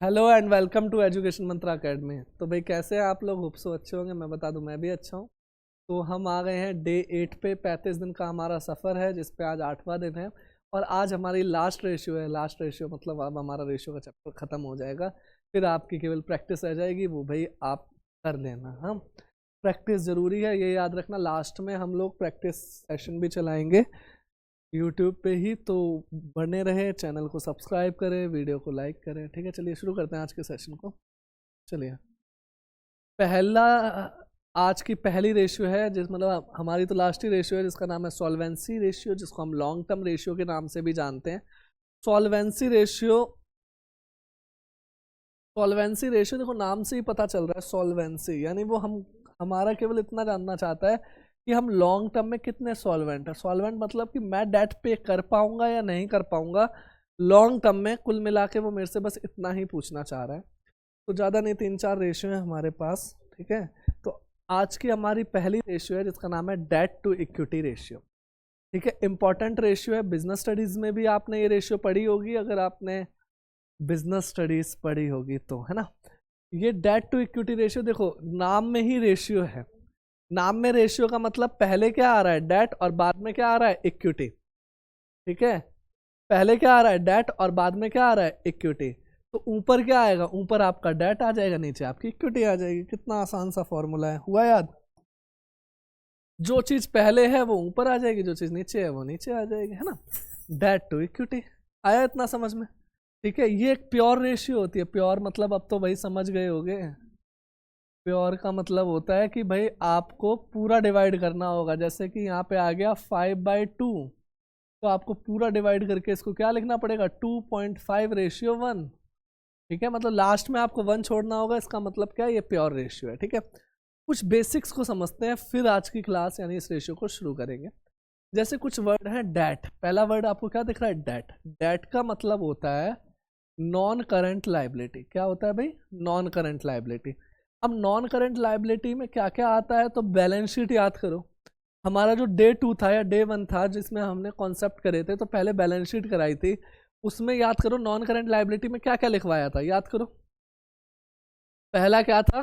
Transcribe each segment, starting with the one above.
Hello and welcome to Education Mantra Academy. तो भाई कैसे हैं आप लोग? होप सो अच्छे होंगे। मैं बता दूं मैं भी अच्छा हूं। तो हम आ गए हैं डे 8 पे। 35 दिन का हमारा सफ़र है जिस पे आज 8वां दिन है और आज हमारी लास्ट रेशियो है। लास्ट रेशियो मतलब अब हमारा रेशियो का चैप्टर ख़त्म हो जाएगा, फिर आपकी केवल प्रैक्टिस रह जाएगी। वो भाई आप कर लेना। हम प्रैक्टिस ज़रूरी है, ये याद रखना। लास्ट में हम लोग प्रैक्टिस सेशन भी चलाएंगे यूट्यूब पे ही, तो बने रहे। चैनल को सब्सक्राइब करें, वीडियो को लाइक करें। ठीक है, चलिए शुरू करते हैं आज के सेशन को। चलिए, पहला आज की पहली रेशियो है जिस मतलब हमारी तो लास्ट ही रेशियो है जिसका नाम है सॉल्वेंसी रेशियो, जिसको हम लॉन्ग टर्म रेशियो के नाम से भी जानते हैं। सॉल्वेंसी रेशियो, सॉल्वेंसी रेशियो देखो नाम से ही पता चल रहा है। सॉल्वेंसी यानी वो हम हमारा केवल इतना जानना चाहता है कि हम लॉन्ग टर्म में कितने सॉल्वेंट है। सॉल्वेंट मतलब कि मैं डेट पे कर पाऊंगा या नहीं कर पाऊंगा लॉन्ग टर्म में। कुल मिला के वो मेरे से बस इतना ही पूछना चाह रहा है। तो ज़्यादा नहीं, 3-4 रेशियो है हमारे पास। ठीक है, तो आज की हमारी पहली रेशियो है जिसका नाम है डेट टू इक्विटी रेशियो। ठीक है, इंपॉर्टेंट रेशियो है। बिजनेस स्टडीज में भी आपने ये रेशियो पढ़ी होगी, अगर आपने बिजनेस स्टडीज पढ़ी होगी तो, है ना। ये डेट टू इक्विटी रेशियो देखो नाम में ही रेशियो है। नाम में रेशियो का मतलब पहले क्या आ रहा है? डेट, और बाद में क्या आ रहा है? इक्विटी। ठीक है, पहले क्या आ रहा है? डेट, और बाद में क्या आ रहा है? इक्विटी। तो ऊपर क्या आएगा? ऊपर आपका डेट आ जाएगा, नीचे आपकी इक्विटी आ जाएगी। कितना आसान सा फॉर्मूला है, हुआ याद? जो चीज पहले है वो ऊपर आ जाएगी, जो चीज नीचे है वो नीचे आ जाएगी, है ना। डेट टू इक्विटी आया इतना समझ में? ठीक है, ये एक प्योर रेशियो होती है। प्योर मतलब अब तो भाई समझ गए होगे। प्योर का मतलब होता है कि भाई आपको पूरा डिवाइड करना होगा। जैसे कि यहाँ पे आ गया 5/2, तो आपको पूरा डिवाइड करके इसको क्या लिखना पड़ेगा? 2.5:1। ठीक है, मतलब लास्ट में आपको 1 छोड़ना होगा। इसका मतलब क्या है? ये प्योर रेशियो है। ठीक है, कुछ बेसिक्स को समझते हैं फिर आज की क्लास यानी इस रेशियो को शुरू करेंगे। जैसे कुछ वर्ड है डेट। पहला वर्ड आपको क्या दिख रहा है? डेट। डेट का मतलब होता है नॉन करंट लाइबिलिटी। क्या होता है भाई? Non current liability. अब नॉन करंट लाइबिलिटी में क्या क्या आता है? तो बैलेंस शीट याद करो। हमारा जो डे 2 था या डे 1 था जिसमें हमने कॉन्सेप्ट करे थे, तो पहले बैलेंस शीट कराई थी। उसमें याद करो नॉन करंट लाइबिलिटी में क्या क्या लिखवाया था, याद करो। पहला क्या था?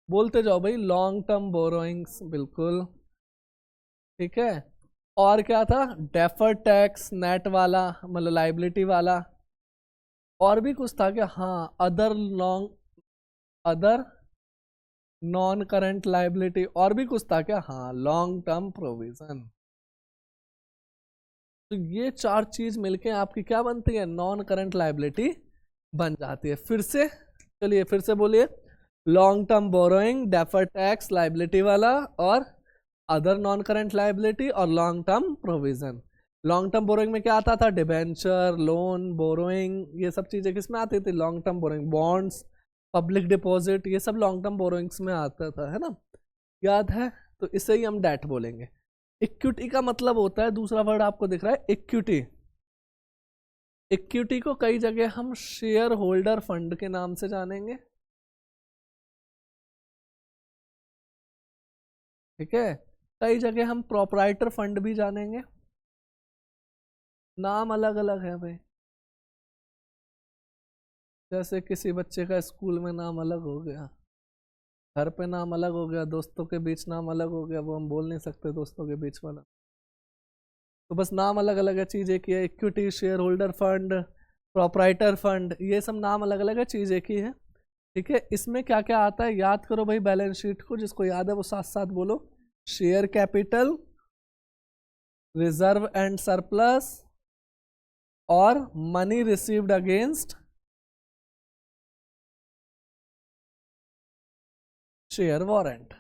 बोलते जाओ भाई। लॉन्ग टर्म बोरोइंग्स, बिल्कुल। ठीक है, और क्या था? डेफर्ड टैक्स, नेट वाला मतलब लाइबिलिटी वाला। और भी कुछ था क्या? हाँ, अदर नॉन करंट लाइबिलिटी। और भी कुछ था क्या? हाँ, लॉन्ग टर्म प्रोविजन। तो ये 4 चीज मिलके आपकी क्या बनती है? नॉन करंट लाइबिलिटी बन जाती है। फिर से चलिए, फिर से बोलिए। Long term borrowing, deferred tax, liability वाला, और अदर नॉन करंट लाइबिलिटी, और long term provision. Long term borrowing में क्या आता था? Debenture, loan, borrowing. ये सब चीजें किस में आती थी? Long term borrowing. Bonds, public deposit, ये सब लॉन्ग टर्म बोरोइंग्स में आता था, है ना। याद है? तो इसे ही हम डेट बोलेंगे। इक्विटी का मतलब होता है, दूसरा वर्ड आपको दिख रहा है, इक्विटी। इक्विटी को कई जगह हम शेयर होल्डर फंड के नाम से जानेंगे। ठीक है, कई जगह हम प्रोपराइटर फंड भी जानेंगे। नाम अलग अलग है भाई। जैसे किसी बच्चे का स्कूल में नाम अलग हो गया, घर पे नाम अलग हो गया, दोस्तों के बीच नाम अलग हो गया, वो हम बोल नहीं सकते दोस्तों के बीच वाला। तो बस नाम अलग अलग है, चीज एक ही है। Equity, share holder fund, proprietor fund, ये सब नाम अलग अलग है, चीज एक ही है। ठीक है, इसमें क्या क्या आता है याद करो भाई। बैलेंस शीट को जिसको याद है वो साथ साथ बोलो। Share capital, reserve and surplus, और money received against share warrant.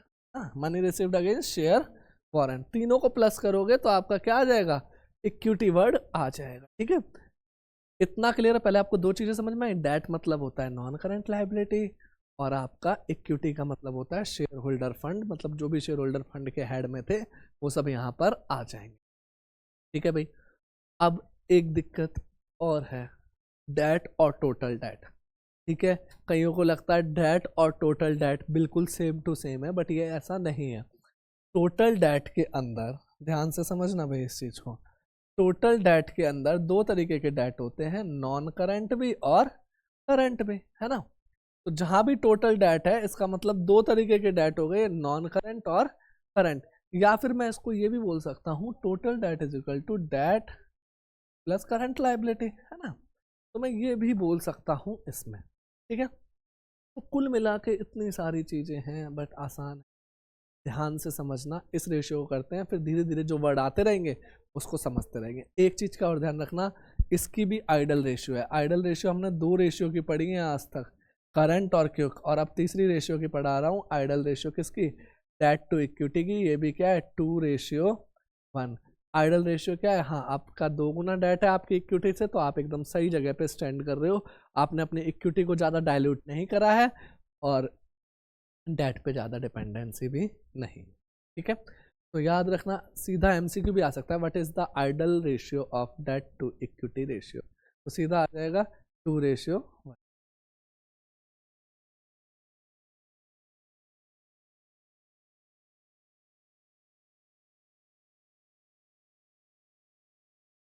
Money received against share warrant, तीनों को प्लस करोगे तो आपका क्या आ जाएगा? इक्विटी वर्ड आ जाएगा। ठीक है, इतना क्लियर है। पहले आपको 2 चीजें समझ में आई। डेट मतलब होता है नॉन करंट लाइबिलिटी, और आपका इक्विटी का मतलब होता है शेयर होल्डर फंड। मतलब जो भी शेयर होल्डर फंड के हेड में थे वो सब यहाँ पर आ जाएंगे। ठीक है भाई, अब एक दिक्कत और है, डेट और टोटल डेट। ठीक है, कईयों को लगता है डेट और टोटल डेट बिल्कुल सेम टू सेम है, बट ये ऐसा नहीं है। टोटल डेट के अंदर, ध्यान से समझना भाई इस चीज को, टोटल डेट के अंदर 2 तरीके के डेट होते हैं, नॉन करंट भी और करंट में, है ना। तो जहां भी टोटल डेट है, इसका मतलब दो तरीके के डेट हो गए, नॉन करंट और करंट। या फिर मैं इसको ये भी बोल सकता हूँ, total debt is equal to debt plus current liability, है ना। तो मैं ये भी बोल सकता हूँ इसमें, ठीक है। तो कुल मिला के इतनी सारी चीजें हैं, बट आसान है, ध्यान से समझना। इस रेशियो को करते हैं, फिर धीरे धीरे जो वर्ड आते रहेंगे उसको समझते रहेंगे। एक चीज का और ध्यान रखना, इसकी भी आइडल रेशियो है। आइडल रेशियो हमने दो रेशियो की पढ़ी है आज तक, करंट और क्विक, और अब तीसरी रेशियो की पढ़ा रहा हूँ, आइडल रेशियो किसकी, डेट टू इक्विटी की। ये भी क्या है, 2:1। आइडल रेशियो क्या है, हाँ आपका 2 गुना डेट है आपकी इक्विटी से, तो आप एकदम सही जगह पे स्टैंड कर रहे हो। आपने अपनी इक्विटी को ज़्यादा डायल्यूट नहीं करा है और डेट पे ज़्यादा डिपेंडेंसी भी नहीं, ठीक है। तो याद रखना, सीधा एमसीक्यू भी आ सकता है, what is the ideal ratio of debt to equity ratio, तो सीधा आ जाएगा 2:1।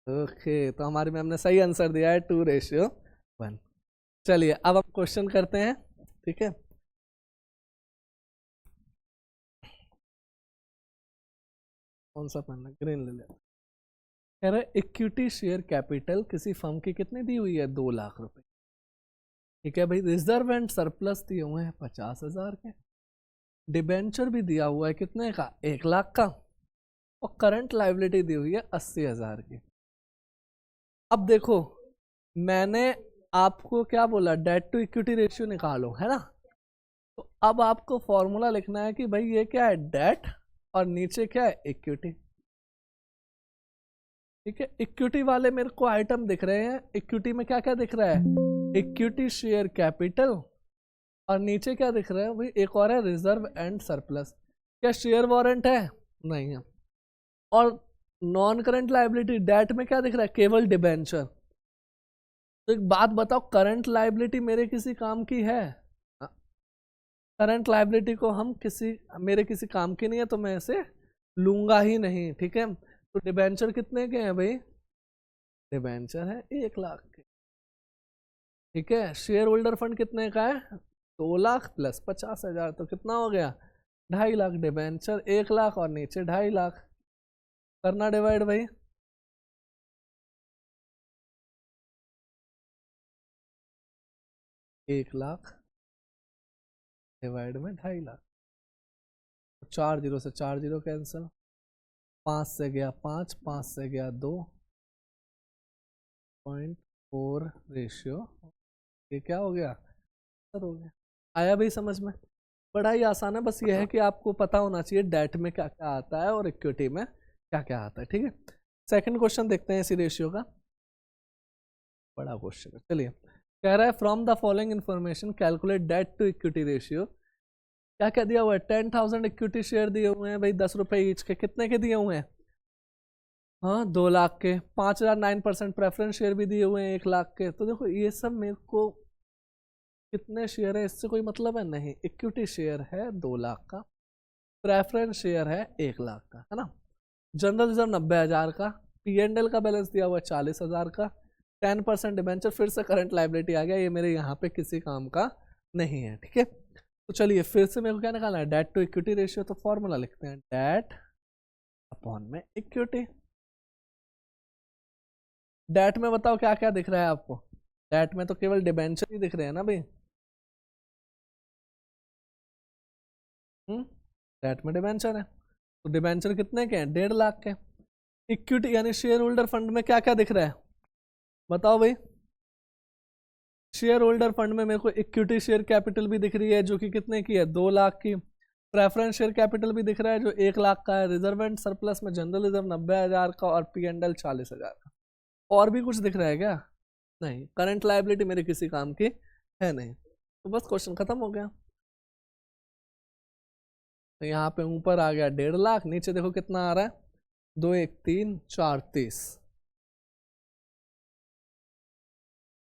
ओके, तो हमारी मैम ने सही आंसर दिया है, 2:1। चलिए अब हम क्वेश्चन करते हैं, ठीक है। कौन सा पढ़ना, ग्रीन ले ले। कह रहे इक्विटी शेयर कैपिटल किसी फर्म की कितनी दी हुई है, 2 लाख रुपए, ठीक है भाई। रिजर्व एंड सरप्लस दिए हुए हैं 50,000 के, डिबेंचर भी दिया हुआ है कितने का, 1 लाख का, और करंट लाइबिलिटी दी हुई है 80,000 की। अब देखो, मैंने आपको क्या बोला, डेट टू इक्विटी रेशियो निकालो, है ना। तो अब आपको फॉर्मूला लिखना है कि भाई ये क्या है, डेट, और नीचे क्या है, इक्विटी, ठीक है। इक्विटी वाले मेरे को आइटम दिख रहे हैं, इक्विटी में क्या क्या दिख रहा है, इक्विटी शेयर कैपिटल, और नीचे क्या दिख रहा है भाई, एक और है रिजर्व एंड सरप्लस। क्या शेयर वारंट है, नहीं है। और नॉन करंट लाइबिलिटी डेट में क्या दिख रहा है, केवल डिबेंचर। तो एक बात बताओ, करंट लाइबिलिटी मेरे किसी काम की है, करंट लाइबिलिटी को हम किसी, मेरे किसी काम की नहीं है, तो मैं इसे लूंगा ही नहीं, ठीक है। तो डिबेंचर कितने के हैं भाई, डिबेंचर है 1 लाख के, ठीक है। शेयर होल्डर फंड कितने का है, 2 लाख प्लस 50,000, तो कितना हो गया, 2.5 लाख। डिबेंचर 1 लाख और नीचे 2.5 लाख, करना डिवाइड भाई, 1 लाख डिवाइड में 2.5 लाख, 4 जीरो से 4 जीरो कैंसिल, 5 से गया 5, 5 से गया 2, 0.4 रेशियो, ये क्या हो गया, सर हो गया। आया भाई समझ में, बड़ा ही आसान है, बस ये है कि आपको पता होना चाहिए डेट में क्या क्या आता है और इक्विटी में क्या क्या आता है, ठीक है। सेकंड क्वेश्चन देखते हैं इसी रेशियो का, बड़ा क्वेश्चन है, चलिए। कह रहा है from the following information calculate debt to equity ratio. क्या क्या दिया हुआ है, 10,000 इक्विटी शेयर दिए हुए हैं भाई, 10 रुपए ईच के, कितने के दिए हुए हैं, हाँ 2 लाख के। 5,009% प्रेफरेंस शेयर भी दिए हुए हैं 1 लाख के। तो देखो ये सब मेरे को कितने शेयर है इससे कोई मतलब है नहीं, इक्विटी शेयर है 2 लाख का, प्रेफरेंस शेयर है 1 लाख का, है ना। जनरल रिजर्व 90,000 का, P&L का बैलेंस दिया हुआ है 40,000 का, 10% डिबेंचर, फिर से करंट लाइबिलिटी आ गया, ये मेरे यहाँ पे किसी काम का नहीं है, ठीक है। तो चलिए फिर से मेरे को क्या निकालना है, डेट टू इक्विटी रेशियो। तो फॉर्मूला लिखते हैं, डेट अपॉन में इक्विटी। डेट में बताओ क्या क्या दिख रहा है आपको, डेट में तो केवल डिबेंचर ही दिख रहे हैं ना भाई, डेट में डिबेंचर है, तो डिबेंचर कितने के हैं, 1.5 लाख के। इक्विटी यानी शेयर होल्डर फंड में क्या क्या दिख रहा है, बताओ भाई। शेयर होल्डर फंड में मेरे को इक्विटी शेयर कैपिटल भी दिख रही है, जो कि कितने की है, 2 लाख की। प्रेफरेंस शेयर कैपिटल भी दिख रहा है जो 1 लाख का है। रिजर्व एंड सरप्लस में जनरल रिजर्व 90,000 का और P&L 40,000 का। और भी कुछ दिख रहा है क्या, नहीं। करंट लाइबिलिटी मेरे किसी काम की है नहीं, तो बस क्वेश्चन खत्म हो गया। तो यहाँ पे ऊपर आ गया 1.5 लाख, नीचे देखो कितना आ रहा है, 2 1 3 4 30,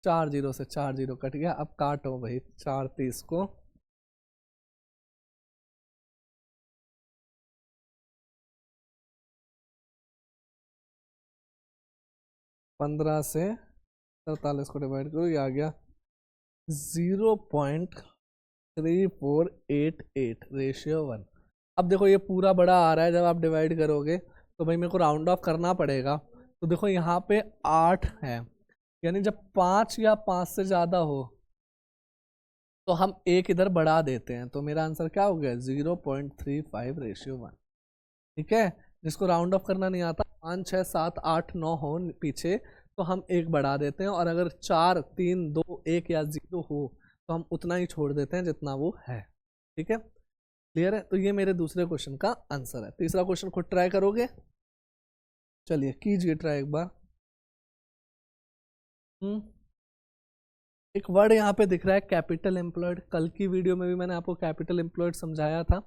4 जीरो से 4 जीरो कट गया। अब काटो भाई 4 30 को, 15 से 47 को डिवाइड करो, ये आ गया 0.3488 रेशियो 1। अब देखो ये पूरा बड़ा आ रहा है, जब आप डिवाइड करोगे तो भाई मेरे को राउंड ऑफ करना पड़ेगा। तो देखो यहाँ पे 8 है, यानी जब 5 या 5 से ज़्यादा हो तो हम एक इधर बढ़ा देते हैं, तो मेरा आंसर क्या हो गया 0.35/1। ठीक है, जिसको राउंड ऑफ करना नहीं आता, 5 6 7 8 9 हो पीछे तो हम एक बढ़ा देते हैं, और अगर 4 3 2 1 या 0 हो तो हम उतना ही छोड़ देते हैं जितना वो है। ठीक है, क्लियर है। तो ये मेरे दूसरे क्वेश्चन का आंसर है। तीसरा क्वेश्चन खुद ट्राई करोगे, चलिए कीजिए ट्राई एक बार। एक वर्ड यहाँ पे दिख रहा है कैपिटल एम्प्लॉयड। कल की वीडियो में भी मैंने आपको कैपिटल एम्प्लॉयड समझाया था,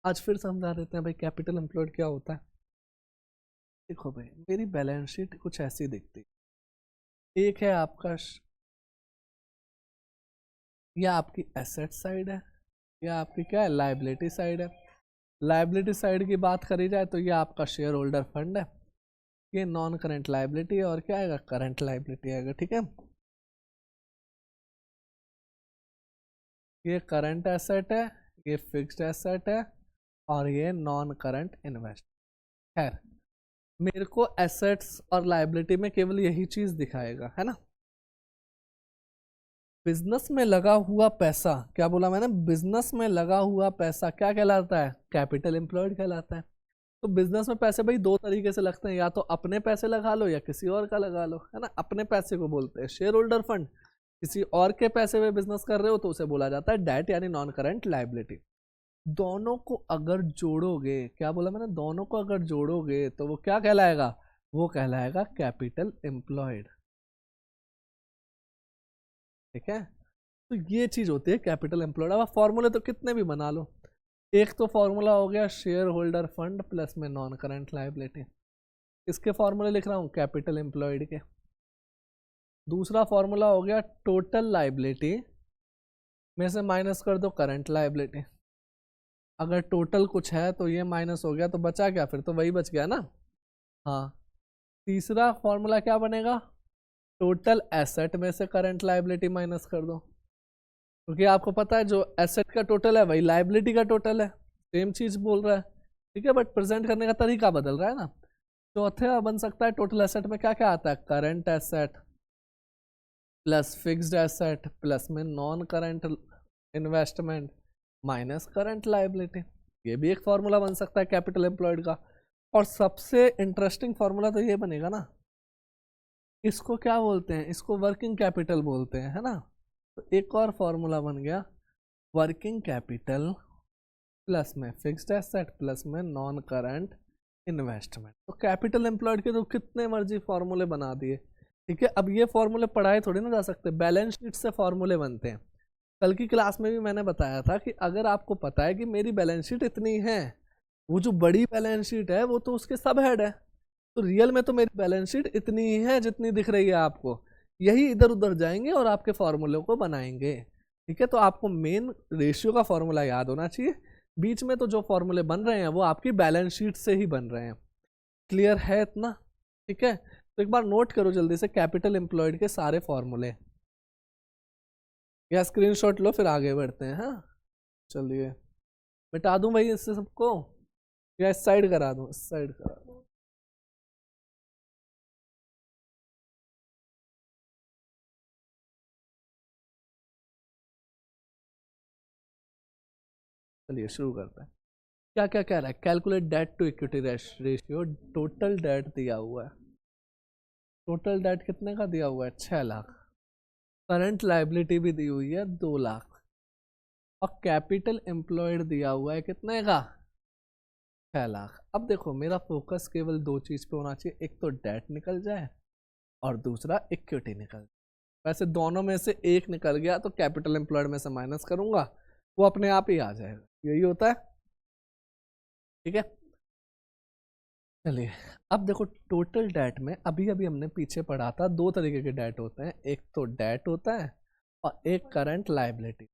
आज फिर समझा देते हैं भाई कैपिटल एम्प्लॉयड क्या होता है। देखो भाई मेरी बैलेंस शीट कुछ ऐसी दिखती, एक है आपका या आपकी एसेट साइड है, या आपकी क्या है लाइबिलिटी साइड है। लाइबिलिटी साइड की बात करी जाए तो ये आपका शेयर होल्डर फंड है, ये नॉन करंट लाइबिलिटी है, और क्या आएगा करंट लाइबिलिटी आएगा। ठीक है, ये करंट एसेट है, ये फिक्स्ड एसेट है, और ये नॉन करंट इन्वेस्ट। खैर मेरे को एसेट्स और लाइबिलिटी में केवल यही चीज दिखाएगा, है ना। बिजनेस में लगा हुआ पैसा, क्या बोला मैंने, बिजनेस में लगा हुआ पैसा क्या कहलाता है, कैपिटल एम्प्लॉयड कहलाता है। तो बिजनेस में पैसे भाई दो तरीके से लगते हैं, या तो अपने पैसे लगा लो या किसी और का लगा लो, है ना। अपने पैसे को बोलते हैं शेयर होल्डर फंड, किसी और के पैसे में बिजनेस कर रहे हो तो उसे बोला जाता है डेट यानी नॉन करंट लाइबिलिटी। दोनों को अगर जोड़ोगे, क्या बोला मैंने, दोनों को अगर जोड़ोगे तो वो क्या कहलाएगा, वो कहलाएगा कैपिटल एम्प्लॉयड। ठीक है, तो ये चीज होती है कैपिटल एम्प्लॉयड। अब फॉर्मूले तो कितने भी बना लो, एक तो फॉर्मूला हो गया शेयर होल्डर फंड प्लस में नॉन करंट लाइबिलिटी, इसके फॉर्मूले लिख रहा हूं कैपिटल एम्प्लॉयड के। दूसरा फॉर्मूला हो गया टोटल लाइबिलिटी में से माइनस कर दो करंट लाइबिलिटी। अगर टोटल कुछ है तो ये माइनस हो गया तो बचा क्या, फिर तो वही बच गया ना। हाँ, तीसरा फॉर्मूला क्या बनेगा, टोटल एसेट में से करंट लाइबिलिटी माइनस कर दो, क्योंकि आपको पता है जो एसेट का टोटल है वही लाइबिलिटी का टोटल है, सेम चीज बोल रहा है। ठीक है, बट प्रेजेंट करने का तरीका बदल रहा है ना। चौथे बन सकता है टोटल एसेट में क्या क्या आता है, current asset plus fixed asset plus में non current investment minus current liability. ये भी एक फॉर्मूला बन सकता है कैपिटल एम्प्लॉयड का। और सबसे इंटरेस्टिंग फॉर्मूला तो ये बनेगा ना, इसको क्या बोलते हैं, इसको वर्किंग कैपिटल बोलते हैं, है ना। तो एक और फॉर्मूला बन गया वर्किंग कैपिटल प्लस में फिक्स्ड एसेट प्लस में नॉन करंट इन्वेस्टमेंट। तो कैपिटल एम्प्लॉयड के तो कितने मर्जी फॉर्मूले बना दिए। ठीक है, अब ये फॉर्मूले पढ़ाए थोड़ी ना जा सकते, बैलेंस शीट से फॉर्मूले बनते हैं। कल की क्लास में भी मैंने बताया था कि अगर आपको पता है कि मेरी बैलेंस शीट इतनी है, वो जो बड़ी बैलेंस शीट है वो तो उसके सब हेड है, तो रियल में तो मेरी बैलेंस शीट इतनी ही है जितनी दिख रही है आपको, यही इधर उधर जाएंगे और आपके फॉर्मूले को बनाएंगे। ठीक है, तो आपको मेन रेशियो का फॉर्मूला याद होना चाहिए, बीच में तो जो फॉर्मूले बन रहे हैं वो आपकी बैलेंस शीट से ही बन रहे हैं। क्लियर है इतना। ठीक है, तो एक बार नोट करो जल्दी से कैपिटल एम्प्लॉयड के सारे फॉर्मूले, या स्क्रीनशॉट लो फिर आगे बढ़ते हैं। हाँ चलिए, मिटा दूं भाई इससे सबको, या इस साइड करा दूं, इस साइड करा दूं। चलिए शुरू करते हैं। क्या क्या कह रहा है, calculate debt to equity ratio. Total debt दिया हुआ है, टोटल डेट कितने का दिया हुआ है, 6 लाख। करंट लाइबिलिटी भी दी हुई है 2 लाख, और कैपिटल एम्प्लॉयड दिया हुआ है कितने का, 6 लाख। अब देखो मेरा फोकस केवल दो चीज पे होना चाहिए, एक तो डेट निकल जाए और दूसरा इक्विटी निकल जाए। वैसे दोनों में से एक निकल गया तो कैपिटल एम्प्लॉयड में से माइनस करूंगा, वो अपने आप ही आ जाएगा, यही होता है। ठीक है, चलिए अब देखो टोटल डेट में अभी अभी हमने पीछे पढ़ा था, दो तरीके के डेट होते हैं, एक तो डेट होता है और एक करंट लाइबिलिटी।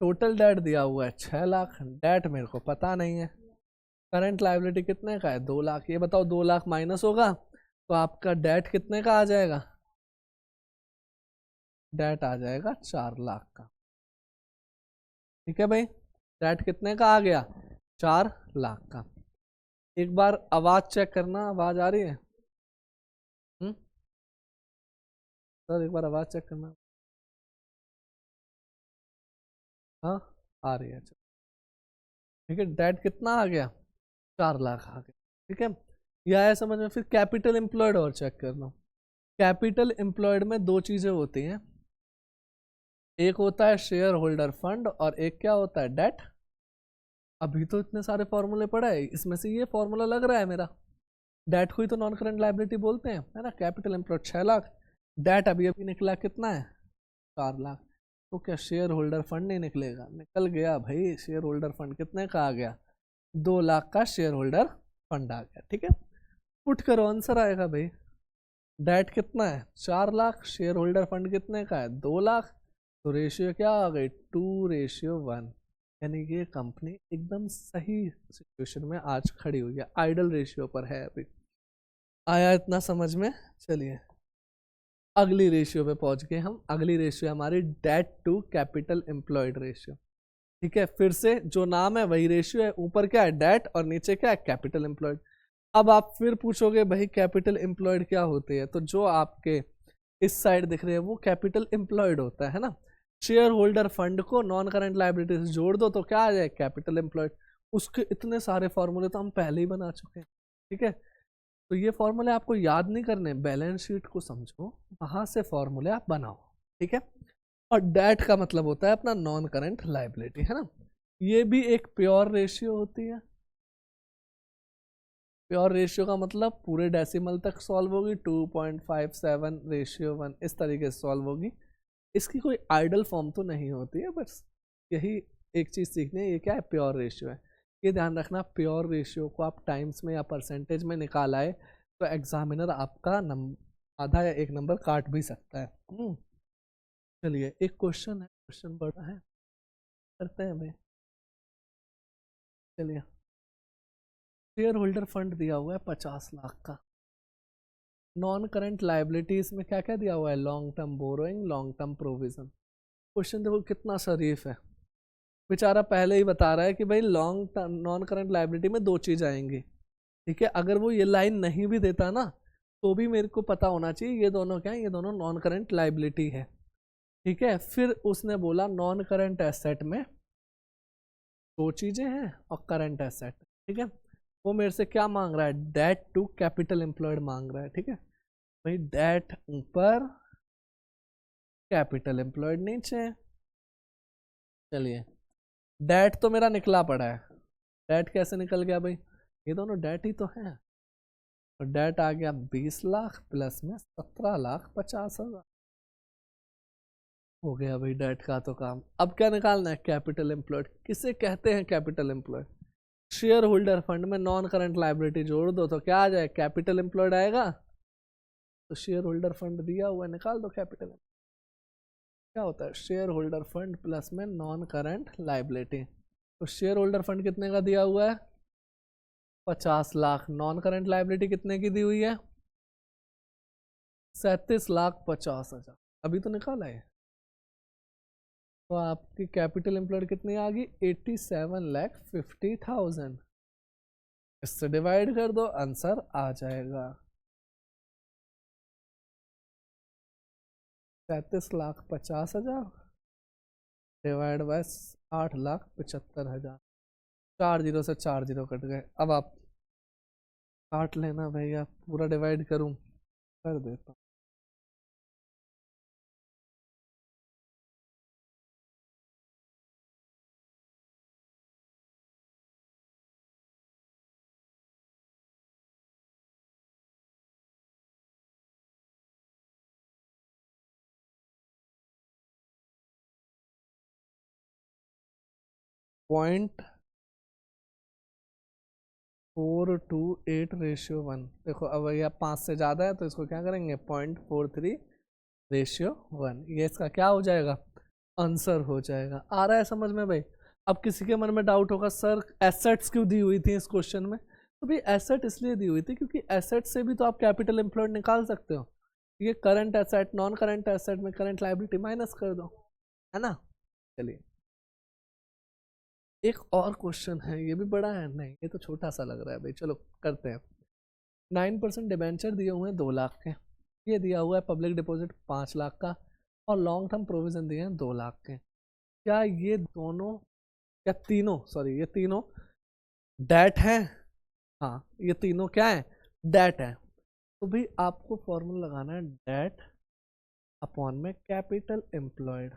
टोटल डेट दिया हुआ है 6 लाख, डेट मेरे को पता नहीं है, करंट लाइबिलिटी कितने का है 2 लाख। ये बताओ 2 लाख माइनस होगा तो आपका डेट कितने का आ जाएगा, डेट आ जाएगा 4 लाख का। ठीक है भाई, डेट कितने का आ गया? 4 लाख का। एक बार आवाज चेक करना, आवाज आ रही है? सर एक बार आवाज चेक करना। हाँ आ रही है। ठीक है, डेट कितना आ गया? 4 लाख आ गया। ठीक है, यह है समझ में। फिर कैपिटल एम्प्लॉयड और चेक कर लो। कैपिटल एम्प्लॉयड में दो चीजें होती हैं, एक होता है शेयर होल्डर फंड और एक क्या होता है? डेट। अभी तो इतने सारे फॉर्मूले पढ़े हैं, इसमें से ये फॉर्मूला लग रहा है मेरा। डेट को ही तो नॉन करंट लाइबिलिटी बोलते हैं, है ना। कैपिटल एम्प्लॉयड 6 लाख, डेट अभी अभी निकला कितना है? 4 लाख। तो क्या शेयर होल्डर फंड नहीं निकलेगा? निकल गया भाई, शेयर होल्डर फंड कितने का आ गया? 2 लाख का शेयर होल्डर फंड आ गया। ठीक है, पुट करो, आंसर आएगा भाई। डेट कितना है? 4 लाख, शेयर होल्डर फंड कितने का है? 2 लाख। तो रेशियो क्या आ गई? 2:1। यानी कि ये कंपनी एकदम सही सिचुएशन में आज खड़ी हुई है, आइडल रेशियो पर है अभी। आया इतना समझ में? चलिए अगली रेशियो पे पहुंच गए हम। अगली रेशियो हमारी debt to capital employed ratio. ठीक है, फिर से जो नाम है वही रेशियो है, ऊपर क्या है? डेट और नीचे क्या है? Capital employed. अब आप फिर पूछोगे भाई कैपिटल एम्प्लॉयड क्या होते हैं, तो जो आपके इस साइड दिख रहे हैं वो कैपिटल एम्प्लॉयड होता है ना। शेयर होल्डर फंड को नॉन करंट लायबिलिटी से जोड़ दो तो क्या आ जाए? Capital employed. उसके इतने सारे फॉर्मूले तो हम पहले ही बना चुके हैं। ठीक है, तो ये फॉर्मूले आपको याद नहीं करने, बैलेंस शीट को समझो, वहां से फॉर्मूले आप बनाओ। ठीक है, और डेट का मतलब होता है अपना नॉन करंट लायबिलिटी, है ना। ये भी एक प्योर रेशियो होती है। प्योर रेशियो का मतलब पूरे डेसिमल तक सॉल्व होगी, 2.57:1 इस तरीके से सॉल्व होगी। इसकी कोई आइडल फॉर्म तो नहीं होती है, बस यही एक चीज सीखनी है, ये क्या है? प्योर रेशियो है। ये ध्यान रखना, प्योर रेशियो को आप टाइम्स में या परसेंटेज में निकाल आए तो एग्जामिनर आपका आधा या 1 नंबर काट भी सकता है। चलिए एक क्वेश्चन है, क्वेश्चन बड़ा है, करते हैं भाई। चलिए, शेयर होल्डर फंड दिया हुआ है 50 लाख का। नॉन करंट लायबिलिटीज में क्या क्या दिया हुआ है? Long term borrowing, long term provision. Question देखो कितना शरीफ है, बेचारा पहले ही बता रहा है कि भाई long term non current liability में 2 चीज आएंगी। ठीक है, अगर वो ये लाइन नहीं भी देता ना तो भी मेरे को पता होना चाहिए ये दोनों क्या है, ये दोनों नॉन करंट लायबिलिटी है। ठीक है, फिर उसने बोला नॉन करंट एसेट में 2 चीजें हैं और करंट एसेट। ठीक है, वो मेरे से क्या मांग रहा है? डेट टू कैपिटल एम्प्लॉयड मांग रहा है। ठीक है भाई, डेट ऊपर, कैपिटल एम्प्लॉयड नीचे। चलिए, डेट तो मेरा निकला पड़ा है। डेट कैसे निकल गया भाई? ये दोनों डेट ही तो है। और डेट आ गया 20 लाख प्लस में 17,50,000 हो गया भाई डेट का तो काम। अब क्या निकालना है? Capital employed. किसे कहते हैं capital employed? Share holder fund में नॉन करंट लायबिलिटी जोड़ दो तो क्या आ जाए? कैपिटल एम्प्लॉयड आएगा। तो शेयर होल्डर फंड दिया हुआ है, निकाल दो कैपिटल। क्या होता है? शेयर होल्डर फंड प्लस में नॉन करंट लायबिलिटी। तो शेयर होल्डर फंड कितने का दिया हुआ है? 50 लाख। नॉन करंट लायबिलिटी कितने की दी हुई है? 37,50,000। अभी तो निकाला है। तो आपकी कैपिटल एम्प्लॉयड कितनी आ गई? 87,50,000। इससे डिवाइड कर दो, आंसर आ जाएगा 37,50,000 डिवाइड बाय 8,75,000। 4 जीरो से 4 जीरो कट गए। अब आप काट लेना भैया, पूरा डिवाइड करूं? कर देता हूं। .428 रेशियो 1। देखो अब यह 5 से ज़्यादा है तो इसको क्या करेंगे? 0.43 रेशियो 1। ये इसका क्या हो जाएगा? आंसर हो जाएगा। आ रहा है समझ में भाई? अब किसी के मन में डाउट होगा सर एसेट्स क्यों दी हुई थी इस क्वेश्चन में? तो भाई एसेट इसलिए दी हुई थी क्योंकि एसेट से भी तो आप कैपिटल एम्प्लॉयड निकाल सकते हो। ये current asset, non current asset में करंट लायबिलिटी माइनस कर दो, है ना। चलिए एक और क्वेश्चन है, ये भी बड़ा है, नहीं ये तो छोटा सा लग रहा है भाई, चलो करते हैं। 9% डिबेंचर दिए हुए हैं 2 लाख के, ये दिया हुआ है पब्लिक डिपॉजिट 5 लाख का, और लॉन्ग टर्म प्रोविजन दिए हैं 2 लाख के। क्या ये दोनों, या तीनों, सॉरी ये तीनों डेट हैं? हाँ ये तीनों क्या है, डेट है। तो भाई आपको फॉर्मूला लगाना है डेट अपॉन में कैपिटल एम्प्लॉयड।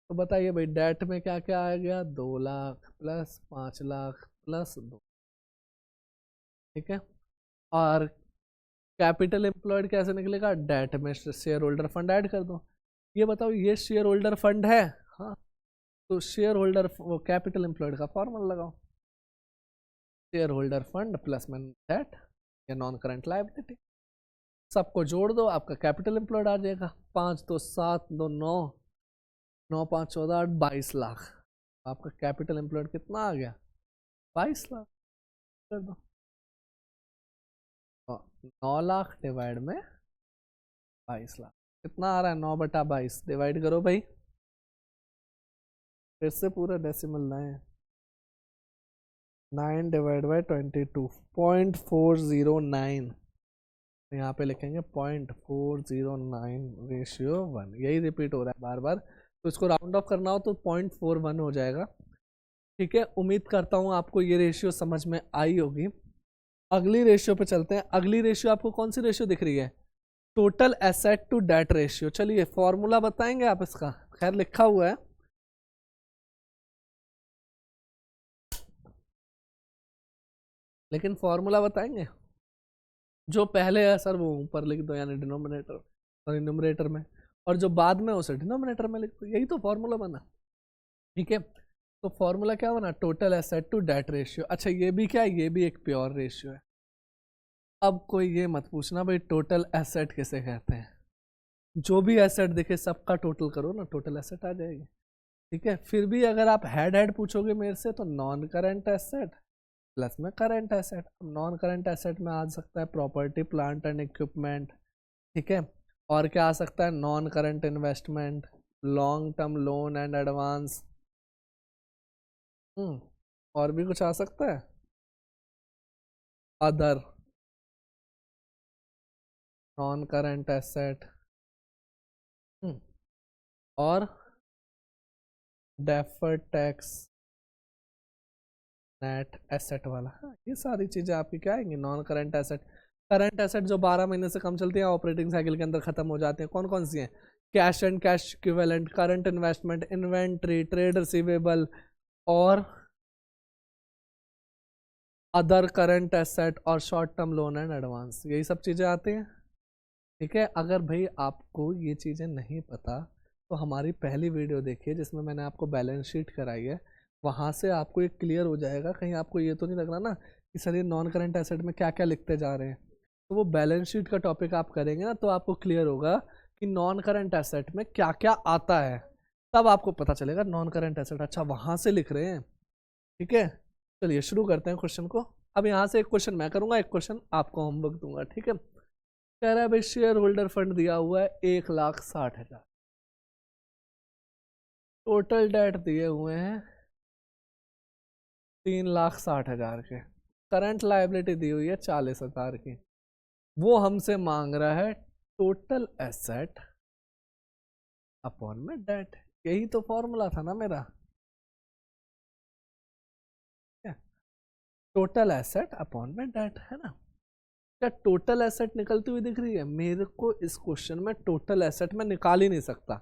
तो बताइए भाई डेट में क्या क्या आ गया, 2 लाख प्लस 5 लाख प्लस 2, ठीक है। और कैपिटल एम्प्लॉयड कैसे निकलेगा, डेट में शेयर होल्डर फंड ऐड कर दो। ये बताओ ये शेयर होल्डर फंड है, हाँ, तो शेयर होल्डर कैपिटल एम्प्लॉयड का फॉर्मूला लगाओ, शेयर होल्डर फंड प्लस में डेट या नॉन करंट लायबिलिटी, सबको जोड़ दो, आपका कैपिटल एम्प्लॉयड आ जाएगा। 5 2 7 2 9, 9 5 14 8 22 लाख, आपका कैपिटल एम्प्लॉयड कितना आ गया, 22 लाख। कर दो 9 लाख डिवाइड में 22 लाख, कितना आ रहा है, 9/22 डिवाइड करो भाई, फिर से पूरा डेसिमल लाए, 9 डिवाइड बाई 22, 0.409, यहाँ पे लिखेंगे 0.409/1, यही रिपीट हो रहा है बार बार, तो इसको राउंड ऑफ करना हो तो 0.41 हो जाएगा, ठीक है। उम्मीद करता हूँ आपको ये रेशियो समझ में आई होगी। अगली रेशियो पे चलते हैं। अगली रेशियो आपको कौन सी रेशियो दिख रही है, total asset to debt ratio. चलिए फॉर्मूला बताएंगे आप इसका, खैर लिखा हुआ है, लेकिन फॉर्मूला बताएंगे। जो पहले है सर वो ऊपर लिख दो, यानी डिनोमिनेटर, सॉरी न्यूमरेटर में, और जो बाद में उसे डिनोमिनेटर में लिख दो, यही तो फॉर्मूला बना, ठीक है। तो फॉर्मूला क्या बना, total asset to debt ratio. अच्छा ये भी क्या है, ये भी एक प्योर रेशियो है। अब कोई ये मत पूछना भाई टोटल एसेट किसे कहते हैं, जो भी एसेट दिखे सबका टोटल करो ना, टोटल एसेट आ जाएगी, ठीक है। फिर भी अगर आप हेड हेड पूछोगे मेरे से, तो नॉन करंट एसेट प्लस में current asset. Non current asset में आ सकता है प्रॉपर्टी प्लांट एंड इक्विपमेंट, ठीक है, और क्या आ सकता है, non current investment, long term loan and advance, और भी कुछ आ सकता है, अदर नॉन करंट एसेट, और डेफर्ड टैक्स नेट एसेट वाला, हाँ ये सारी चीजें आपकी क्या आएंगी, non current asset. Current asset जो 12 महीने से कम चलती है, ऑपरेटिंग साइकिल के अंदर खत्म हो जाते हैं, कौन कौन सी हैं, cash and cash equivalent, current investment, inventory, trade receivable, और अदर करंट एसेट, और short term loan and advance, यही सब चीजें आती हैं, ठीक है। अगर भाई आपको ये चीजें नहीं पता तो हमारी पहली वीडियो देखिए जिसमें मैंने आपको बैलेंस शीट कराई है, वहां से आपको एक क्लियर हो जाएगा, कहीं आपको ये तो नहीं लग रहा ना कि सर ये नॉन करंट एसेट में क्या क्या लिखते जा रहे हैं। तो वो बैलेंस शीट का टॉपिक आप करेंगे ना, तो आपको क्लियर होगा कि नॉन करंट एसेट में क्या क्या आता है, तब आपको पता चलेगा नॉन करंट एसेट, अच्छा वहां से लिख रहे हैं, ठीक है। चलिए शुरू करते हैं क्वेश्चन को। अब यहाँ से एक क्वेश्चन मैं करूंगा, एक क्वेश्चन आपको होमवर्क दूंगा, ठीक है। कह रहा है भाई शेयर होल्डर फंड दिया हुआ है 1,60,000, टोटल डेट दिए हुए हैं 3,60,000 के, करंट लाइबिलिटी दी हुई है 40,000 की, वो हमसे मांग रहा है टोटल एसेट अपॉन में डेट। यही तो फॉर्मूला था ना मेरा, टोटल एसेट अपॉन में डेट, है ना। क्या टोटल एसेट निकलती हुई दिख रही है मेरे को, इस क्वेश्चन में टोटल एसेट में निकाल ही नहीं सकता,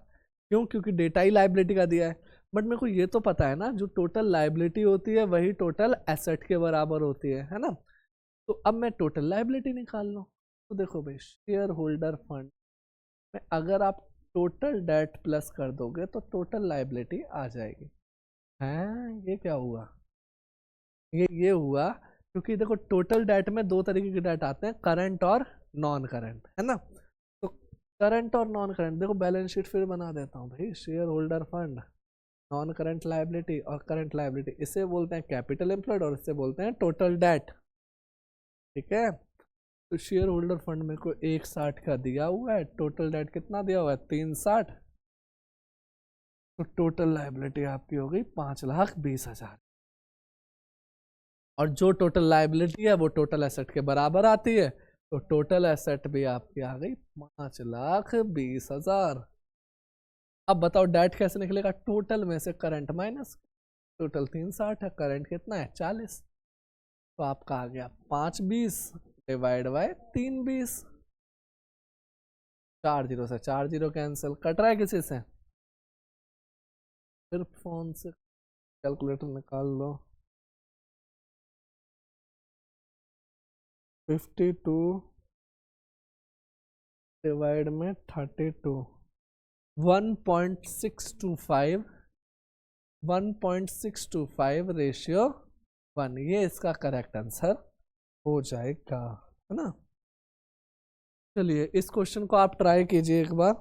क्यों, क्योंकि डेटा ही लाइबिलिटी का दिया है। बट मेरे को ये तो पता है ना, जो टोटल लाइबिलिटी होती है वही टोटल एसेट के बराबर होती है ना। तो अब मैं टोटल लाइबिलिटी निकाल लूँ, तो देखो भाई शेयर होल्डर फंड में अगर आप टोटल डेट प्लस कर दोगे तो टोटल लाइबिलिटी आ जाएगी। हैं ये क्या हुआ, ये हुआ क्योंकि देखो टोटल डेट में 2 तरीके के डेट आते हैं, करंट और नॉन करंट, है ना। तो करंट और नॉन करंट, देखो बैलेंस शीट फिर बना देता हूँ भाई, share holder fund, non current liability और करंट लायबिलिटी, इसे बोलते हैं कैपिटल एम्प्लॉयड और इसे बोलते हैं टोटल डेट, ठीक है। तो शेयर होल्डर फंड मेरे को 160 का दिया हुआ है, टोटल डेट कितना दिया हुआ है 360, तो टोटल लाइबिलिटी आपकी हो गई 5,20,000। और जो टोटल लाइबिलिटी है वो टोटल एसेट के बराबर आती है, तो टोटल एसेट भी आपकी आ गई 5,20,000। अब बताओ डेट कैसे निकलेगा, टोटल में से करंट माइनस, टोटल 360 है, करंट कितना है 40, तो आपका आ गया 520 डिवाइड बाय 320। 4 जीरो से 4 जीरो कैंसिल, कट रहा है किसी से, सिर्फ फोन से कैलकुलेटर निकाल लो। 52 डिवाइड में 32, 1.625, 1.625 रेशियो 1, ये इसका करेक्ट आंसर हो जाएगा, है ना। चलिए इस क्वेश्चन को आप ट्राई कीजिए एक बार,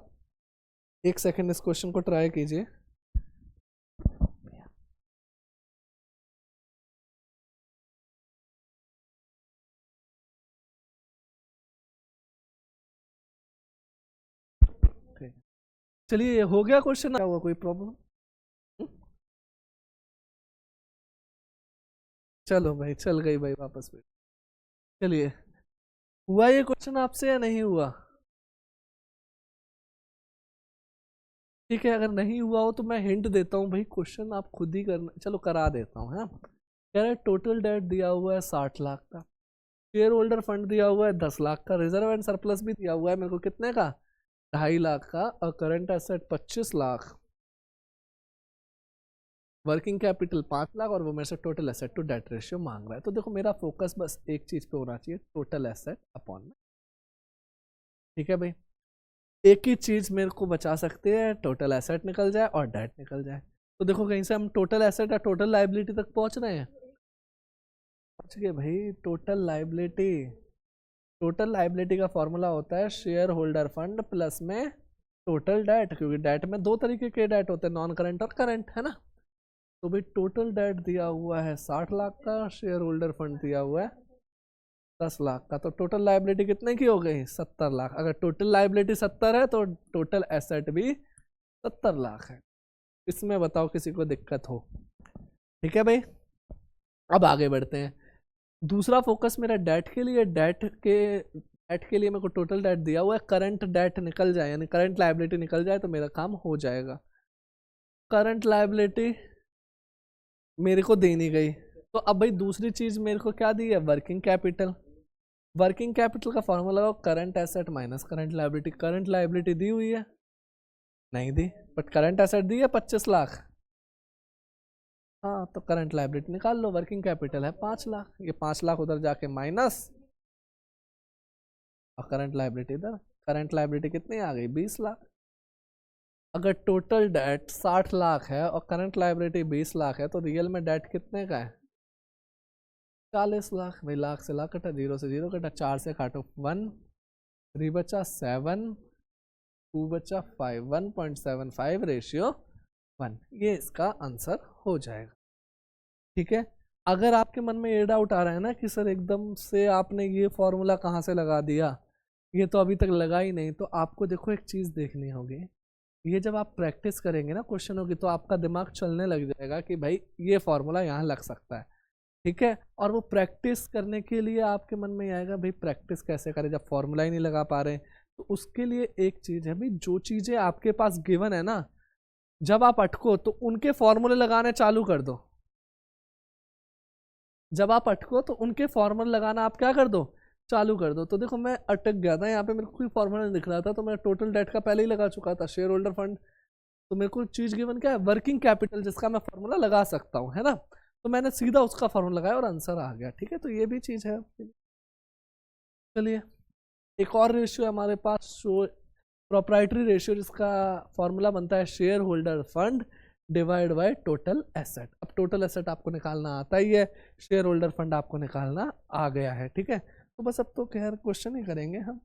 एक सेकंड इस क्वेश्चन को ट्राई कीजिए। चलिए हो गया क्वेश्चन, क्या हुआ, कोई प्रॉब्लम? चलो भाई, चल गई भाई वापस में। चलिए, हुआ ये क्वेश्चन आपसे या नहीं हुआ? ठीक है, अगर नहीं हुआ हो तो मैं हिंट देता हूँ भाई, क्वेश्चन आप खुद ही करना, चलो करा देता हूँ, है। कह रहे टोटल डेट दिया हुआ है 60 लाख का, शेयर होल्डर फंड दिया हुआ है 10 लाख का, रिजर्व एंड सरप्लस भी दिया हुआ है मेरे को कितने का, 2.5 लाख का, और current asset 25 lakh, working capital 5 lakh, और वो मेरे से total asset to debt ratio मांग रहा है। तो देखो मेरा फोकस बस एक चीज पे होना चाहिए, टोटल एसेट अपॉन में। ठीक है भाई, एक ही चीज मेरे को बचा सकते हैं, टोटल एसेट निकल जाए और डेट निकल जाए। तो देखो कहीं से हम टोटल एसेट या टोटल लाइबिलिटी तक पहुंच रहे हैं, पहुंच गए भाई। टोटल लाइबिलिटी, टोटल लाइबिलिटी का फॉर्मूला होता है शेयर होल्डर फंड प्लस में टोटल डेट, क्योंकि डेट में दो तरीके के डेट होते हैं, नॉन करंट और करंट, है ना। तो भाई टोटल डेट दिया हुआ है 60 लाख का, शेयर होल्डर फंड दिया हुआ है 10 लाख का, तो टोटल लाइबिलिटी कितने की हो गई 70 लाख। अगर टोटल लाइबिलिटी 70 है तो टोटल एसेट भी 70 लाख है। इसमें बताओ किसी को दिक्कत हो? ठीक है भाई, अब आगे बढ़ते हैं। दूसरा फोकस मेरा डेट के लिए, डेट के लिए मेरे को टोटल डेट दिया हुआ है, करंट डेट निकल जाए यानी करंट लाइबिलिटी निकल जाए तो मेरा काम हो जाएगा। करंट लाइबिलिटी मेरे को दे नहीं गई, तो अब भाई दूसरी चीज मेरे को क्या दी है, वर्किंग कैपिटल। वर्किंग कैपिटल का फॉर्मूला लगाओ, current asset minus current liability. Current liability दी हुई है, नहीं दी, बट करंट एसेट दी है 25 लाख। हाँ, तो करंट लाइबिलिटी निकाल लो, वर्किंग कैपिटल है 5 लाख, ये 5 लाख उधर जाके माइनस, और करंट लाइबिलिटी इधर, करंट लाइबिलिटी कितनी आ गई 20 लाख। अगर टोटल डेट 60 लाख है और करंट लाइबिलिटी 20 लाख है, तो रियल में डेट कितने का है 40 लाख। भाई लाख से लाख कटा, जीरो से जीरो कटा, 4 से काटो 1, 3 बचा 7, 2 बचा 5, 1.75 रेशियो 1, ये इसका आंसर हो जाएगा। ठीक है, अगर आपके मन में ये डाउट आ रहा है ना कि सर एकदम से आपने ये फॉर्मूला कहाँ से लगा दिया, ये तो अभी तक लगा ही नहीं, तो आपको देखो एक चीज़ देखनी होगी, ये जब आप प्रैक्टिस करेंगे ना क्वेश्चनों की, तो आपका दिमाग चलने लग जाएगा कि भाई ये फॉर्मूला यहाँ लग सकता है। ठीक है, और वो प्रैक्टिस करने के लिए आपके मन में आएगा भाई प्रैक्टिस कैसे करें जब फॉर्मूला ही नहीं लगा पा रहे। तो उसके लिए एक चीज है भाई, जो चीजें आपके पास गिवन है ना, जब आप अटको तो उनके फॉर्मूले लगाने चालू कर दो। जब आप अटको तो उनके फॉर्मूले लगाना आप क्या कर दो, चालू कर दो। तो देखो मैं अटक गया था यहाँ पे, मेरे को कोई फॉर्मूला नहीं दिख रहा था, तो मैं टोटल डेट का पहले ही लगा चुका था, शेयर होल्डर फंड। तो मेरे को चीज गिवन क्या है, वर्किंग कैपिटल, जिसका मैं फॉर्मूला लगा सकता हूँ, है ना। तो मैंने सीधा उसका फॉर्मूला लगाया और आंसर आ गया। ठीक है, तो ये भी चीज है। चलिए एक और रेशियो है हमारे पास, प्रोप्राइटरी रेशियो, जिसका फॉर्मूला बनता है share holder fund divide by total asset. अब टोटल एसेट आपको निकालना आता ही है, शेयर होल्डर फंड आपको निकालना आ गया है। ठीक है, तो बस अब तो खैर क्वेश्चन ही करेंगे हम।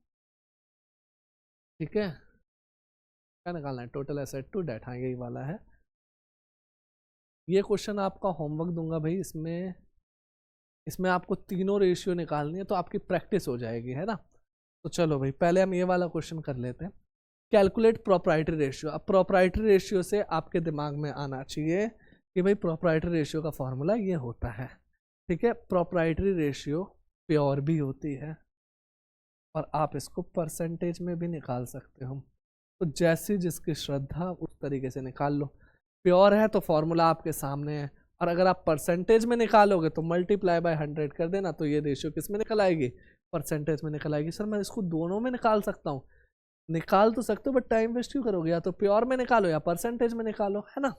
ठीक है, क्या निकालना है, टोटल एसेट टू डेट, हाँ यही वाला है। ये क्वेश्चन आपका होमवर्क दूंगा भाई, इसमें इसमें आपको तीनों रेशियो निकालनी है तो आपकी प्रैक्टिस हो जाएगी, है ना। तो चलो भाई पहले हम ये वाला क्वेश्चन कर लेते हैं। Calculate proprietary ratio. अब प्रोप्राइटरी रेशियो से आपके दिमाग में आना चाहिए कि भाई प्रोप्राइटरी रेशियो का फॉर्मूला ये होता है, ठीक है। प्रोप्राइटरी रेशियो प्योर भी होती है और आप इसको परसेंटेज में भी निकाल सकते हो, तो जैसी जिसकी श्रद्धा उस तरीके से निकाल लो। प्योर है तो फॉर्मूला आपके सामने है, और अगर आप परसेंटेज में निकालोगे तो मल्टीप्लाई बाय 100 कर देना, तो ये रेशियो किस में निकल आएगी, परसेंटेज में निकल आएगी। सर मैं इसको दोनों में निकाल सकता हूँ, निकाल तो सकते हो बट टाइम वेस्ट क्यों करोगे, या तो प्योर में निकालो या परसेंटेज में निकालो, है ना।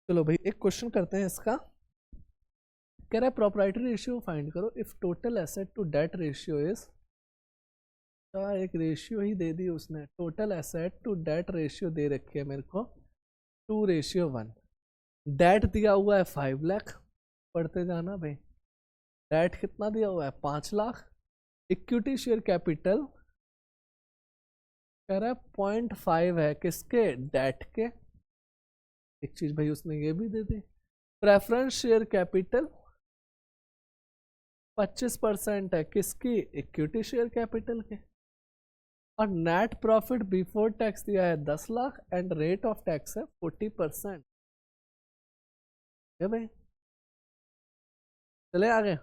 चलो भाई एक क्वेश्चन करते हैं इसका। कह रहा है प्रोप्राइटरी रेशियो फाइंड करो if total asset to debt ratio is, एक रेशियो ही दे दी उसने, total asset to debt ratio दे रखी है मेरे को 2:1। डेट दिया हुआ है 5 लाख, पढ़ते जाना भाई। डेट कितना दिया हुआ है 5 लाख। इक्विटी शेयर कैपिटल कह रहा है 0.5 है, किसके, डेट के। एक चीज भाई उसने ये भी दे दी, प्रेफरेंस शेयर कैपिटल 25% है, किसकी, इक्विटी शेयर कैपिटल के। और नेट प्रॉफिट बिफोर टैक्स दिया है 10 lakh and rate of tax है 40%, है भाई। चले आगे।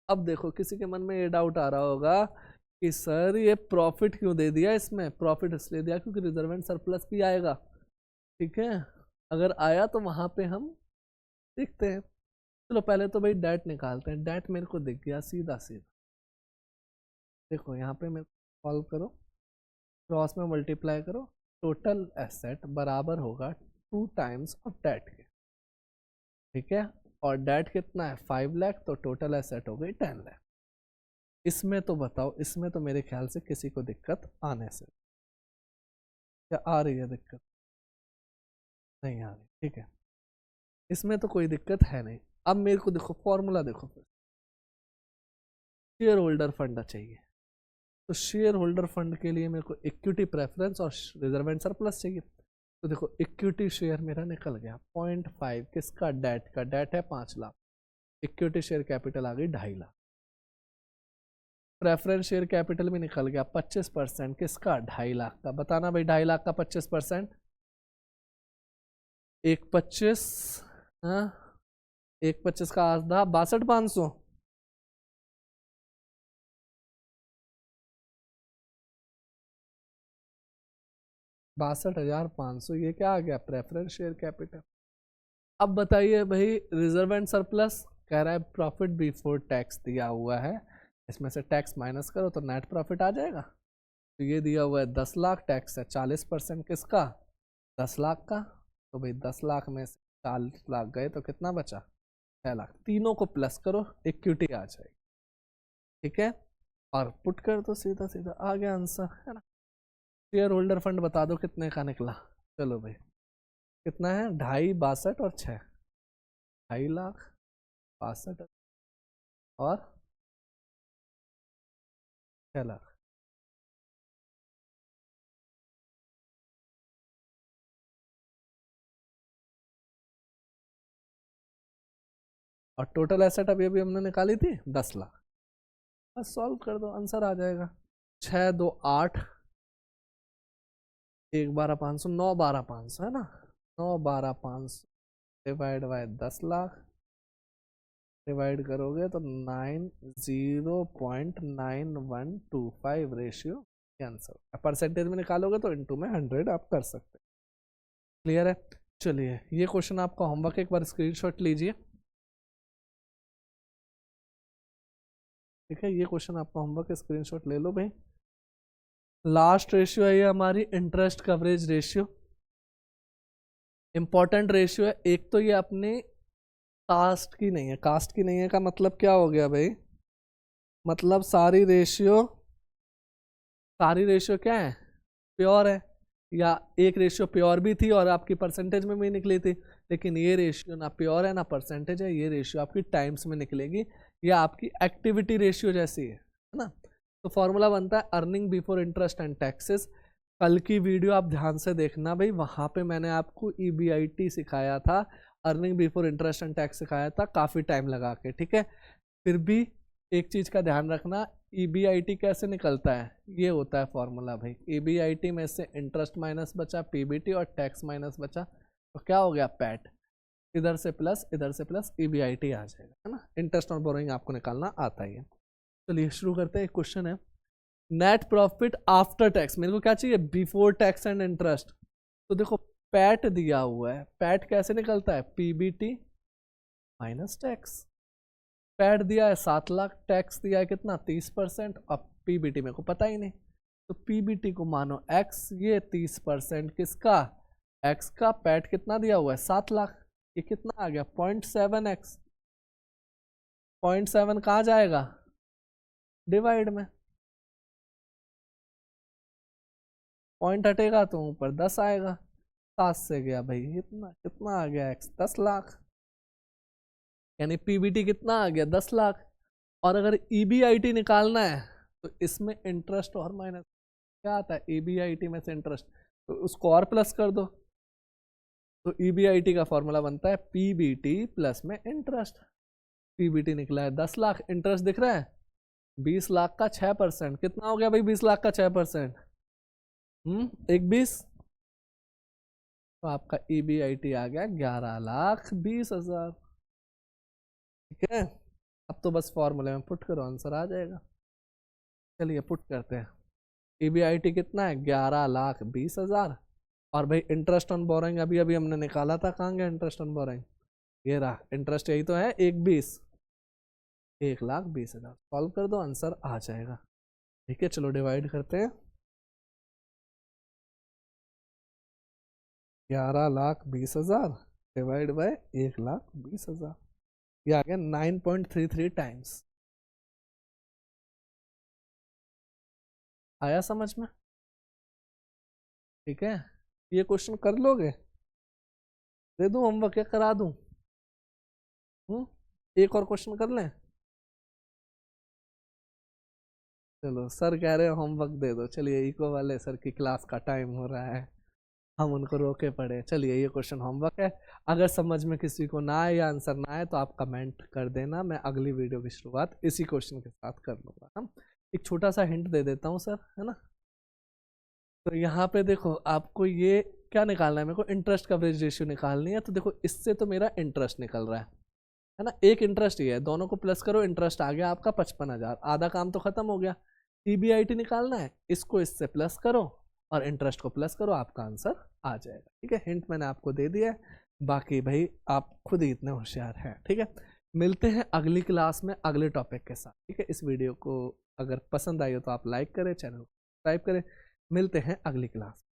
अब देखो किसी के मन में ये डाउट आ रहा होगा कि सर ये प्रॉफिट क्यों दे दिया, इसमें प्रॉफिट इसलिए दिया क्योंकि रिजर्व एंड सरप्लस भी आएगा, ठीक है। अगर आया तो वहां पे हम देखते हैं। चलो पहले तो भाई डेट निकालते हैं। डेट मेरे को दिख गया सीधा सीधा, देखो यहाँ पे मेरे सॉल्व करो, क्रॉस में मल्टीप्लाई करो, टोटल एसेट बराबर होगा 2 टाइम्स ऑफ डेट के, ठीक है। और डेट कितना है 5 लाख, तो टोटल एसेट हो गई 10 लाख। इसमें तो बताओ, इसमें तो मेरे ख्याल से किसी को दिक्कत आने से, क्या आ रही है दिक्कत, नहीं आ रही, ठीक है। इसमें तो कोई दिक्कत है नहीं। अब मेरे को देखो फॉर्मूला देखो, फिर शेयर होल्डर फंड चाहिए, तो शेयर होल्डर फंड के लिए मेरे को इक्विटी प्रेफरेंस और रिजर्व एंड सरप्लस चाहिए। तो देखो इक्विटी शेयर मेरा निकल गया 0.5, किसका, डेट का। डेट है 5 लाख, इक्विटी शेयर कैपिटल आ गई 2.5 लाख। प्रेफरेंस शेयर कैपिटल भी निकल गया 25%, किसका, 2.5 लाख का। बताना भाई 2.5 लाख का 25%, 1.25, हाँ 1.25 का आधा 62,500, 62,500। ये क्या आ गया, प्रेफरेंस शेयर कैपिटल। अब बताइए भाई रिजर्व एंड सरप्लस, कह रहा है प्रॉफिट बिफोर टैक्स दिया हुआ है, इसमें से टैक्स माइनस करो तो नेट प्रॉफिट आ जाएगा। तो ये दिया हुआ है 10 लाख, टैक्स है 40%, किसका, 10 लाख का। तो भाई 10 लाख में से 40 लाख गए तो कितना बचा, 6 लाख। तीनों को प्लस करो, इक्विटी आ जाएगी, ठीक है। और पुट कर दो, सीधा सीधा आ गया आंसर, है ना। शेयर होल्डर फंड बता दो कितने का निकला। चलो भाई कितना है, 2.5, 62 और 6, 2.5 लाख, 62 और 6 लाख। और टोटल एसेट अभी अभी हमने निकाली थी 10 लाख। बस सॉल्व कर दो, आंसर आ जाएगा। 6 2 8, 1 12 500, 9 12 500, है ना। 9 12 500 डिवाइड बाय 10 लाख, डिवाइड करोगे तो 0.9125 रेशियो आंसर। परसेंटेज में निकालोगे तो इनटू में 100 आप कर सकते हैं। क्लियर है। चलिए ये क्वेश्चन आपका होमवर्क, एक बार स्क्रीनशॉट लीजिए, ठीक है। ये क्वेश्चन आपका होमवर्क, स्क्रीनशॉट ले लो भाई। लास्ट रेशियो है ये हमारी interest coverage ratio, important ratio है। एक तो ये अपने कास्ट की नहीं है, कास्ट की नहीं है का मतलब क्या हो गया भाई, मतलब सारी रेशियो क्या है, प्योर है। या एक रेशियो प्योर भी थी और आपकी परसेंटेज में भी निकली थी, लेकिन ये रेशियो ना प्योर है ना परसेंटेज है, ये रेशियो आपकी टाइम्स में निकलेगी, या आपकी एक्टिविटी रेशियो जैसी है ना। तो फॉर्मूला बनता है earning before interest and taxes. कल की वीडियो आप ध्यान से देखना भाई, वहां पे मैंने आपको EBIT सिखाया था earning before interest and tax सिखाया था काफ़ी टाइम लगा के, ठीक है। फिर भी एक चीज़ का ध्यान रखना, EBIT कैसे निकलता है, ये होता है फॉर्मूला भाई। EBIT में से इंटरेस्ट माइनस बचा PBT और टैक्स माइनस बचा, तो क्या हो गया पैट। इधर से प्लस EBIT आ जाएगा, है ना। इंटरेस्ट और बोरोइंग आपको निकालना आता ही है। चलिए शुरू करते हैं। एक क्वेश्चन है, नेट प्रॉफिट आफ्टर टैक्स, मेरे को क्या चाहिए, बिफोर टैक्स एंड इंटरेस्ट। तो देखो पैट दिया हुआ है, पैट कैसे निकलता है, PBT माइनस टैक्स। पैट दिया है 7 लाख, टैक्स दिया है कितना 30%, और PBT मेरे को पता ही नहीं, तो PBT को मानो x, ये 30% किसका, x का। पैट कितना दिया हुआ है 7 लाख, ये कितना आ गया 0.7x। 0.7 कहाँ जाएगा, डिवाइड में, पॉइंट हटेगा तो ऊपर 10 आएगा, 7 से गया भाई इतना, कितना आ गया x 10 लाख, यानी PBT कितना आ गया 10 लाख। और अगर EBIT निकालना है तो इसमें इंटरेस्ट और माइनस क्या आता है, EBIT में से इंटरेस्ट, तो उसको और प्लस कर दो, तो EBIT का फॉर्मूला बनता है PBT प्लस में इंटरेस्ट। PBT निकला है 10 लाख, इंटरेस्ट दिख रहा है 20 लाख का 6%, कितना हो गया भाई 20 लाख का 6%, एक 20, तो आपका EBIT आ गया 11,20,000, ठीक है। अब तो बस फॉर्मूले में पुट करो, आंसर आ जाएगा। चलिए पुट करते हैं, EBIT कितना है 11,20,000, और भाई इंटरेस्ट ऑन बोरोइंग अभी अभी हमने निकाला था, कहाँ गया इंटरेस्ट ऑन बोरोइंग, ये रहा इंटरेस्ट, यही तो है 1,20, 1,20,000। सॉल्व कर दो, आंसर आ जाएगा, ठीक है। चलो डिवाइड करते हैं, 11,20,000 डिवाइड बाय 1,20,000, ये आ गया 9.33 टाइम्स। आया समझ में, ठीक है। ये क्वेश्चन कर लोगे, दे दूं होमवर्क या करा दूं, एक और क्वेश्चन कर लें, चलो सर कह रहे हैं होमवर्क दे दो। चलिए इको वाले सर की क्लास का टाइम हो रहा है, हम उनको रोके पड़े। चलिए ये क्वेश्चन होमवर्क है, अगर समझ में किसी को ना आए या आंसर ना आए तो आप कमेंट कर देना, मैं अगली वीडियो की शुरुआत इसी क्वेश्चन के साथ कर लूँगा। हम एक छोटा सा हिंट दे देता हूँ सर, है ना। तो यहाँ पे देखो आपको ये क्या निकालना है, मेरे को इंटरेस्ट कवरेज रेशियो निकालनी है। तो देखो इससे तो मेरा इंटरेस्ट निकल रहा है ना, एक इंटरेस्ट ही है, दोनों को प्लस करो, इंटरेस्ट आ गया आपका 55,000, आधा काम तो खत्म हो गया। EBIT निकालना है, इसको इससे प्लस करो और इंटरेस्ट को प्लस करो, आपका आंसर आ जाएगा, ठीक है। हिंट मैंने आपको दे दिया है, बाकी भाई आप खुद ही इतने होशियार हैं, ठीक है। मिलते हैं अगली क्लास में अगले टॉपिक के साथ, ठीक है। इस वीडियो को अगर पसंद आई हो तो आप लाइक करें, चैनल को सब्सक्राइब करें, मिलते हैं अगली क्लास।